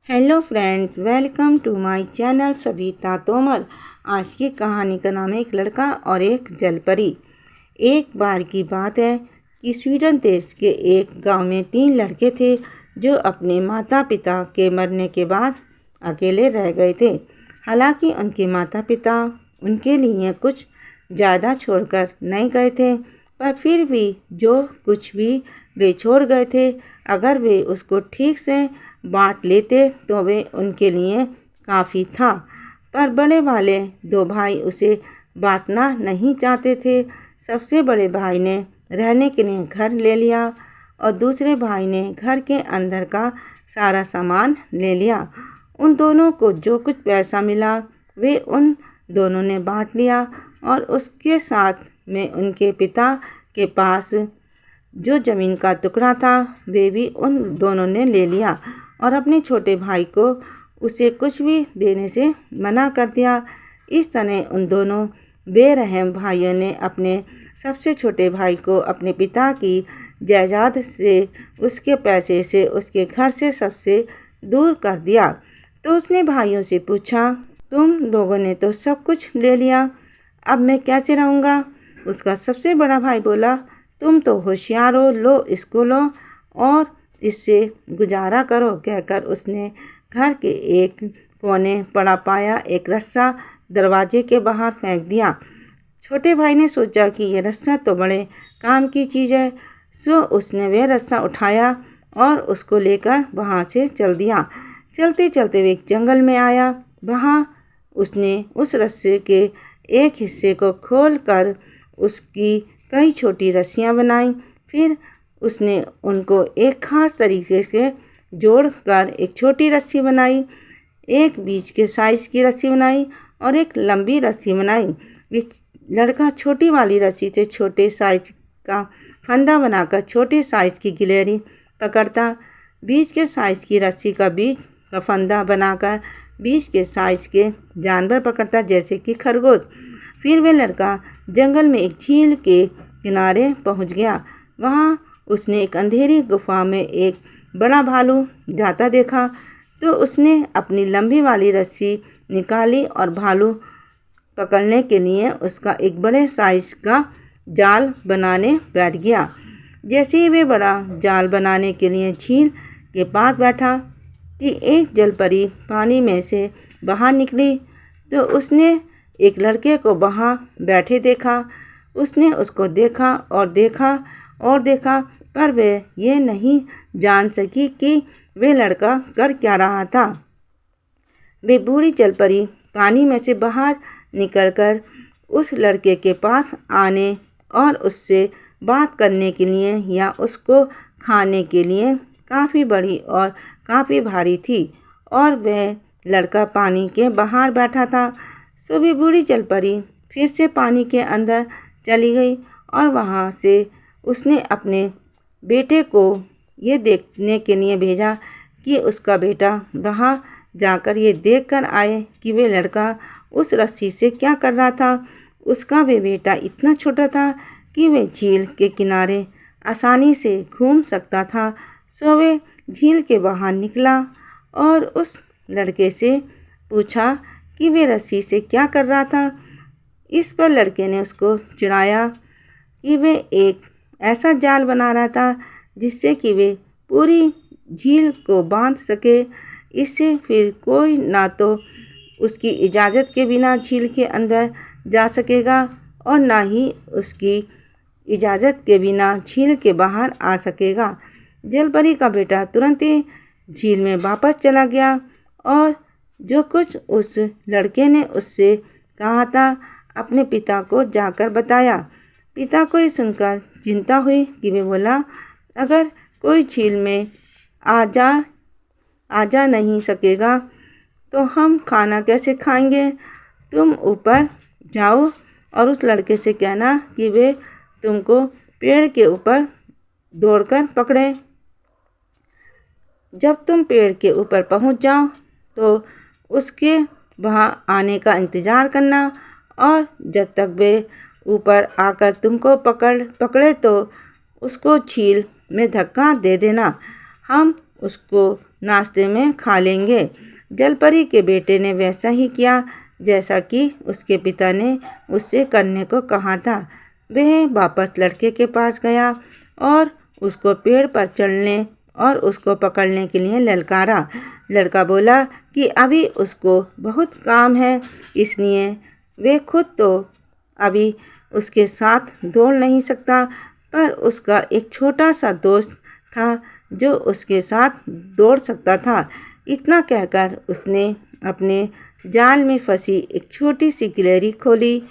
Hello friends, welcome to my channel Savita Tomar. आज की कहानी का नाम है एक लड़का और एक जलपरी। एक बार की बात है कि स्वीडन देश के एक गांव में 3 लड़के थे जो अपने माता पिता के मरने के बाद अकेले रह गए थे। हालांकि उनके माता पिता उनके लिए कुछ ज़्यादा छोड़कर नहीं गए थे, पर फिर भी जो कुछ भी वे छोड़ गए थे, अगर वे उसको ठीक से बांट लेते तो वे उनके लिए काफ़ी था। पर बड़े वाले 2 भाई उसे बांटना नहीं चाहते थे। सबसे बड़े भाई ने रहने के लिए घर ले लिया और दूसरे भाई ने घर के अंदर का सारा सामान ले लिया। उन दोनों को जो कुछ पैसा मिला वे उन दोनों ने बांट लिया और उसके साथ में उनके पिता के पास जो ज़मीन का टुकड़ा था वे भी उन दोनों ने ले लिया और अपने छोटे भाई को उसे कुछ भी देने से मना कर दिया। इस तरह उन दोनों बेरहम भाइयों ने अपने सबसे छोटे भाई को अपने पिता की जायदाद से, उसके पैसे से, उसके घर से सबसे दूर कर दिया। तो उसने भाइयों से पूछा, तुम लोगों ने तो सब कुछ ले लिया, अब मैं कैसे रहूँगा? उसका सबसे बड़ा भाई बोला, तुम तो होशियार हो, लो इसको लो और इससे गुजारा करो। कहकर उसने घर के एक कोने पड़ा पाया एक रस्सा दरवाजे के बाहर फेंक दिया। छोटे भाई ने सोचा कि यह रस्सा तो बड़े काम की चीज़ है, सो उसने वह रस्सा उठाया और उसको लेकर वहाँ से चल दिया। चलते चलते वे एक जंगल में आया। वहाँ उसने उस रस्से के एक हिस्से को खोलकर उसकी कई छोटी रस्सियाँ बनाई। फिर उसने उनको एक ख़ास तरीके से जोड़कर एक छोटी रस्सी बनाई, एक बीच के साइज़ की रस्सी बनाई और एक लंबी रस्सी बनाई। लड़का छोटी वाली रस्सी से छोटे साइज का फंदा बनाकर छोटे साइज़ की गिलहरी पकड़ता, बीच के साइज़ की रस्सी का बीच का फंदा बनाकर बीच के साइज़ के जानवर पकड़ता, जैसे कि खरगोश। फिर वह लड़का जंगल में एक झील के किनारे पहुंच गया। वहां उसने एक अंधेरी गुफा में एक बड़ा भालू जाता देखा, तो उसने अपनी लंबी वाली रस्सी निकाली और भालू पकड़ने के लिए उसका एक बड़े साइज का जाल बनाने बैठ गया। जैसे ही वे बड़ा जाल बनाने के लिए झील के पास बैठा कि एक जलपरी पानी में से बाहर निकली, तो उसने एक लड़के को वहाँ बैठे देखा। उसने उसको देखा और देखा और देखा, पर वह ये नहीं जान सकी कि वे लड़का कर क्या रहा था। वे बूढ़ी जलपरी पानी में से बाहर निकलकर उस लड़के के पास आने और उससे बात करने के लिए या उसको खाने के लिए काफ़ी बड़ी और काफ़ी भारी थी और वह लड़का पानी के बाहर बैठा था। सो भी बूढ़ी जलपरी फिर से पानी के अंदर चली गई और वहाँ से उसने अपने बेटे को ये देखने के लिए भेजा कि उसका बेटा वहाँ जाकर ये देखकर आए कि वे लड़का उस रस्सी से क्या कर रहा था। उसका वे बेटा इतना छोटा था कि वे झील के किनारे आसानी से घूम सकता था। सो वे झील के बाहर निकला और उस लड़के से पूछा कि वे रस्सी से क्या कर रहा था। इस पर लड़के ने उसको चिढ़ाया कि वे एक ऐसा जाल बना रहा था जिससे कि वे पूरी झील को बांध सके। इससे फिर कोई ना तो उसकी इजाज़त के बिना झील के अंदर जा सकेगा और ना ही उसकी इजाज़त के बिना झील के बाहर आ सकेगा। जलपरी का बेटा तुरंत ही झील में वापस चला गया और जो कुछ उस लड़के ने उससे कहा था अपने पिता को जाकर बताया। पिता को ये सुनकर चिंता हुई कि वे बोला, अगर कोई झील में आ जा नहीं सकेगा तो हम खाना कैसे खाएंगे? तुम ऊपर जाओ और उस लड़के से कहना कि वे तुमको पेड़ के ऊपर दौड़कर पकड़े। जब तुम पेड़ के ऊपर पहुंच जाओ तो उसके वहां आने का इंतज़ार करना और जब तक वे ऊपर आकर तुमको पकड़े तो उसको झील में धक्का दे देना, हम उसको नाश्ते में खा लेंगे। जलपरी के बेटे ने वैसा ही किया जैसा कि उसके पिता ने उससे करने को कहा था। वह वापस लड़के के पास गया और उसको पेड़ पर चढ़ने और उसको पकड़ने के लिए ललकारा। लड़का बोला कि अभी उसको बहुत काम है, इसलिए वे खुद तो अभी उसके साथ दौड़ नहीं सकता, पर उसका एक छोटा सा दोस्त था जो उसके साथ दौड़ सकता था। इतना कहकर उसने अपने जाल में फंसी एक छोटी सी गिलहरी खोली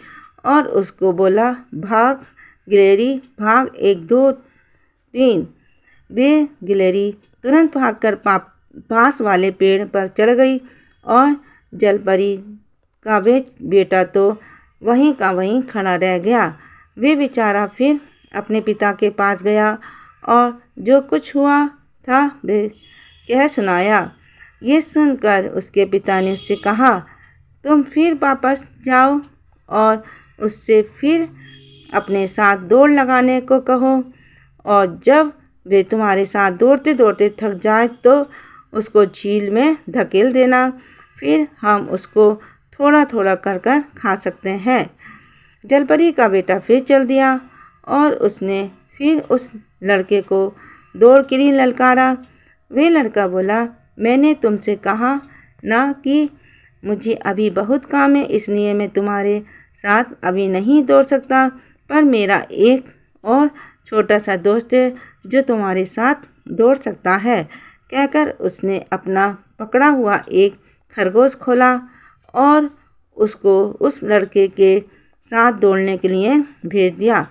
और उसको बोला, भाग गिलहरी भाग, 1 2 3। वे गिलहरी तुरंत भागकर पास वाले पेड़ पर चढ़ गई और जलपरी का वे बेटा तो वहीं का वहीं खड़ा रह गया। वे बेचारा फिर अपने पिता के पास गया और जो कुछ हुआ था वे कह सुनाया। ये सुनकर उसके पिता ने उससे कहा, तुम फिर वापस जाओ और उससे फिर अपने साथ दौड़ लगाने को कहो, और जब वे तुम्हारे साथ दौड़ते दौड़ते थक जाए तो उसको झील में धकेल देना, फिर हम उसको थोड़ा थोड़ा कर कर खा सकते हैं। जलपरी का बेटा फिर चल दिया और उसने फिर उस लड़के को दौड़ के लिए ललकारा। वे लड़का बोला, मैंने तुमसे कहा ना कि मुझे अभी बहुत काम है, इसलिए मैं तुम्हारे साथ अभी नहीं दौड़ सकता, पर मेरा एक और छोटा सा दोस्त है जो तुम्हारे साथ दौड़ सकता है। कहकर उसने अपना पकड़ा हुआ एक खरगोश खोला और उसको उस लड़के के साथ दौड़ने के लिए भेज दिया।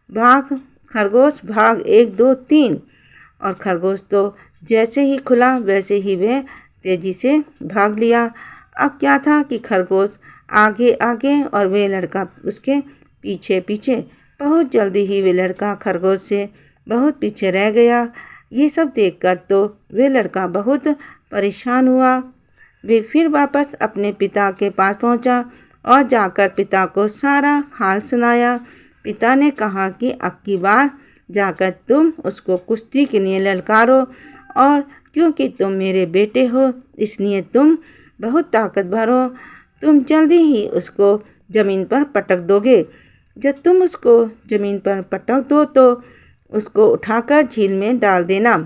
भाग खरगोश भाग, 1 2 3। और खरगोश तो जैसे ही खुला वैसे ही वह तेजी से भाग लिया। अब क्या था कि खरगोश आगे आगे और वे लड़का उसके पीछे पीछे। बहुत जल्दी ही वे लड़का खरगोश से बहुत पीछे रह गया। ये सब देखकर तो वे लड़का बहुत परेशान हुआ। वे फिर वापस अपने पिता के पास पहुंचा और जाकर पिता को सारा हाल सुनाया। पिता ने कहा कि अब की बार जाकर तुम उसको कुश्ती के लिए ललकारो, और क्योंकि तुम मेरे बेटे हो इसलिए तुम बहुत ताकतवर हो, तुम जल्दी ही उसको ज़मीन पर पटक दोगे। जब तुम उसको ज़मीन पर पटक दो तो उसको उठाकर झील में डाल देना,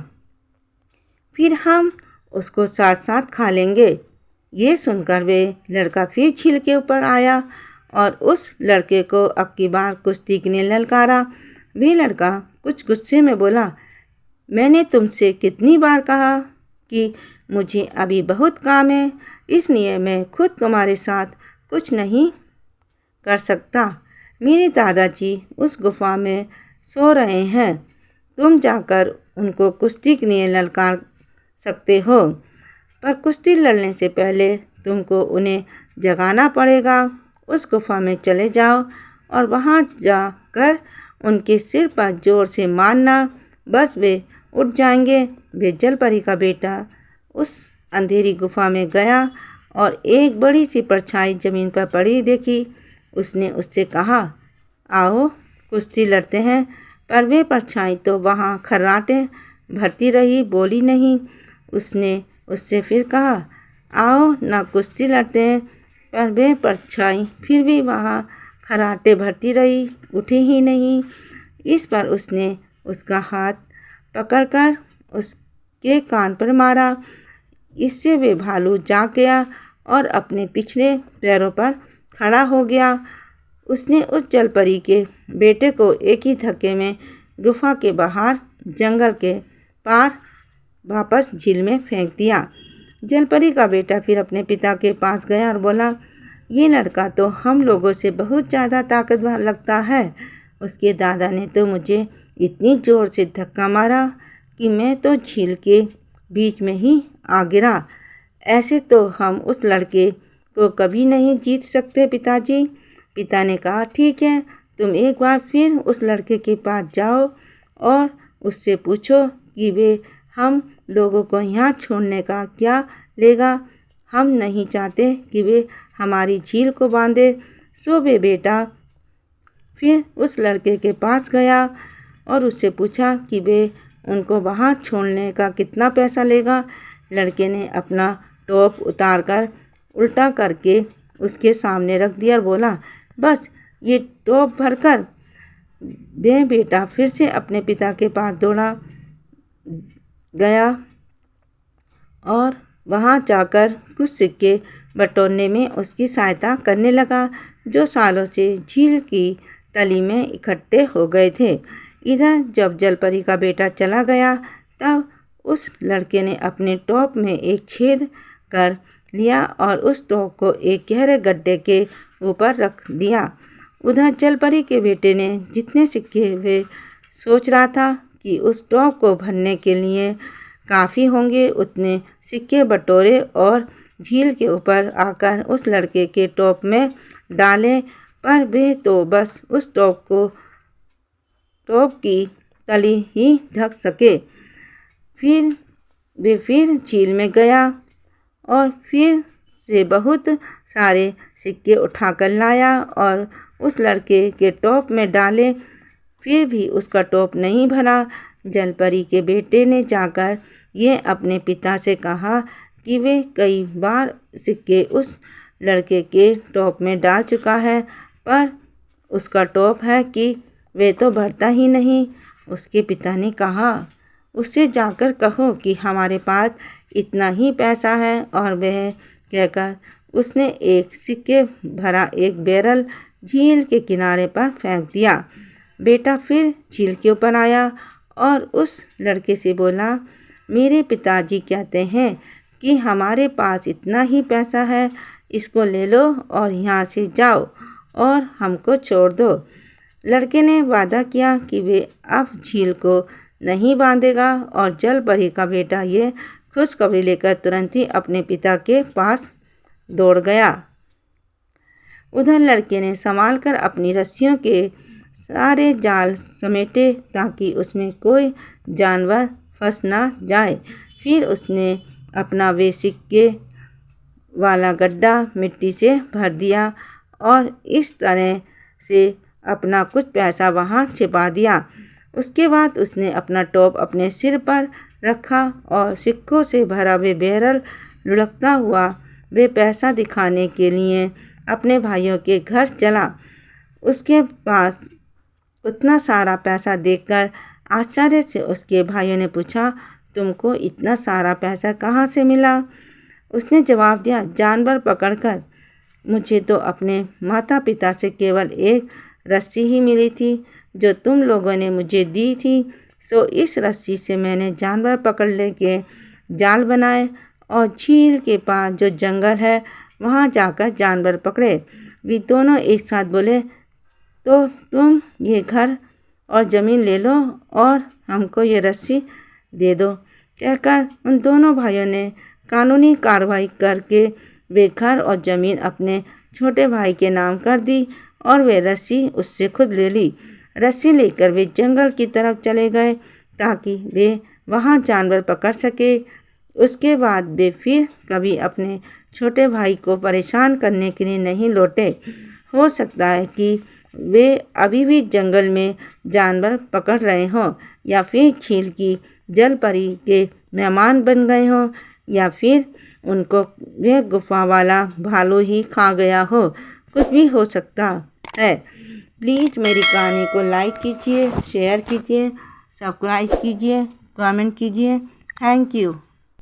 फिर हम उसको साथ साथ खा लेंगे। ये सुनकर वे लड़का फिर झील के ऊपर आया और उस लड़के को अब की बार कुश्ती के लिए ललकारा। वे लड़का कुछ गुस्से में बोला, मैंने तुमसे कितनी बार कहा कि मुझे अभी बहुत काम है, इसलिए मैं खुद तुम्हारे साथ कुछ नहीं कर सकता। मेरे दादाजी उस गुफा में सो रहे हैं, तुम जाकर उनको कुश्ती के लिए ललकार सकते हो, पर कुश्ती लड़ने से पहले तुमको उन्हें जगाना पड़ेगा। उस गुफा में चले जाओ और वहां जाकर उनके सिर पर जोर से मारना, बस वे उठ जाएंगे। वे जलपरी का बेटा उस अंधेरी गुफा में गया और एक बड़ी सी परछाई ज़मीन पर पड़ी देखी। उसने उससे कहा, आओ कुश्ती लड़ते हैं, पर वे परछाई तो वहाँ खर्राटे भरती रही, बोली नहीं। उसने उससे फिर कहा, आओ ना कुश्ती लड़ते हैं, पर वे परछाई फिर भी वहाँ खर्राटे भरती रही, उठी ही नहीं। इस पर उसने उसका हाथ पकड़कर उसके कान पर मारा। इससे वे भालू जाग गया और अपने पिछले पैरों पर खड़ा हो गया। उसने उस जलपरी के बेटे को एक ही धक्के में गुफा के बाहर जंगल के पार वापस झील में फेंक दिया। जलपरी का बेटा फिर अपने पिता के पास गया और बोला, ये लड़का तो हम लोगों से बहुत ज़्यादा ताकतवर लगता है। उसके दादा ने तो मुझे इतनी ज़ोर से धक्का मारा कि मैं तो झील के बीच में ही आ गिरा। ऐसे तो हम उस लड़के को कभी नहीं जीत सकते पिताजी। पिता ने कहा, ठीक है, तुम एक बार फिर उस लड़के के पास जाओ और उससे पूछो कि वे हम लोगों को यहाँ छोड़ने का क्या लेगा। हम नहीं चाहते कि वे हमारी झील को बांधे। सो वे बेटा फिर उस लड़के के पास गया और उससे पूछा कि वे उनको वहाँ छोड़ने का कितना पैसा लेगा। लड़के ने अपना टॉप उतारकर उल्टा करके उसके सामने रख दिया और बोला, बस ये टॉप भरकर। वह बेटा फिर से अपने पिता के पास दौड़ा गया और वहाँ जाकर कुछ सिक्के बटोरने में उसकी सहायता करने लगा, जो सालों से झील की तली में इकट्ठे हो गए थे। इधर जब जलपरी का बेटा चला गया तब उस लड़के ने अपने टॉप में एक छेद कर लिया और उस टॉप को एक गहरे गड्ढे के ऊपर रख दिया। उधर जलपरी के बेटे ने जितने सिक्के वे सोच रहा था कि उस टॉप को भरने के लिए काफ़ी होंगे, उतने सिक्के बटोरे और झील के ऊपर आकर उस लड़के के टॉप में डाले, पर वे तो बस उस टॉप की तली ही ढक सके। फिर झील में गया और फिर से बहुत सारे सिक्के उठाकर लाया और उस लड़के के टॉप में डाले, फिर भी उसका टॉप नहीं भरा। जलपरी के बेटे ने जाकर ये अपने पिता से कहा कि वे कई बार सिक्के उस लड़के के टॉप में डाल चुका है, पर उसका टॉप है कि वे तो भरता ही नहीं। उसके पिता ने कहा, उससे जाकर कहो कि हमारे पास इतना ही पैसा है, और वह कहकर उसने एक सिक्के भरा एक बैरल झील के किनारे पर फेंक दिया। बेटा फिर झील के ऊपर आया और उस लड़के से बोला, मेरे पिताजी कहते हैं कि हमारे पास इतना ही पैसा है, इसको ले लो और यहाँ से जाओ और हमको छोड़ दो। लड़के ने वादा किया कि वे अब झील को नहीं बांधेगा और जलपरी का बेटा ये खुशखबरी लेकर तुरंत ही अपने पिता के पास दौड़ गया। उधर लड़के ने संभाल कर अपनी रस्सियों के सारे जाल समेटे ताकि उसमें कोई जानवर फंस ना जाए। फिर उसने अपना वे सिक्के वाला गड्ढा मिट्टी से भर दिया और इस तरह से अपना कुछ पैसा वहाँ छिपा दिया। उसके बाद उसने अपना टॉप अपने सिर पर रखा और सिक्कों से भरा वे बैरल लुढ़कता हुआ वे पैसा दिखाने के लिए अपने भाइयों के घर चला। उसके पास उतना सारा पैसा देखकर आश्चर्य से उसके भाइयों ने पूछा, तुमको इतना सारा पैसा कहाँ से मिला? उसने जवाब दिया, जानवर पकड़कर। मुझे तो अपने माता पिता से केवल एक रस्सी ही मिली थी जो तुम लोगों ने मुझे दी थी, सो इस रस्सी से मैंने जानवर पकड़ने के जाल बनाए और झील के पास जो जंगल है वहाँ जाकर जानवर पकड़े। वे दोनों एक साथ बोले, तो तुम ये घर और ज़मीन ले लो और हमको ये रस्सी दे दो। कहकर उन दोनों भाइयों ने कानूनी कार्रवाई करके वे घर और ज़मीन अपने छोटे भाई के नाम कर दी और वे रस्सी उससे खुद ले ली। रस्सी लेकर वे जंगल की तरफ चले गए ताकि वे वहाँ जानवर पकड़ सके। उसके बाद वे फिर कभी अपने छोटे भाई को परेशान करने के लिए नहीं लौटे। हो सकता है कि वे अभी भी जंगल में जानवर पकड़ रहे हों, या फिर झील की जलपरी के मेहमान बन गए हों, या फिर उनको वे गुफा वाला भालू ही खा गया हो। कुछ भी हो सकता है। प्लीज़ मेरी कहानी को लाइक कीजिए, शेयर कीजिए, सब्सक्राइब कीजिए, कमेंट कीजिए। Thank you.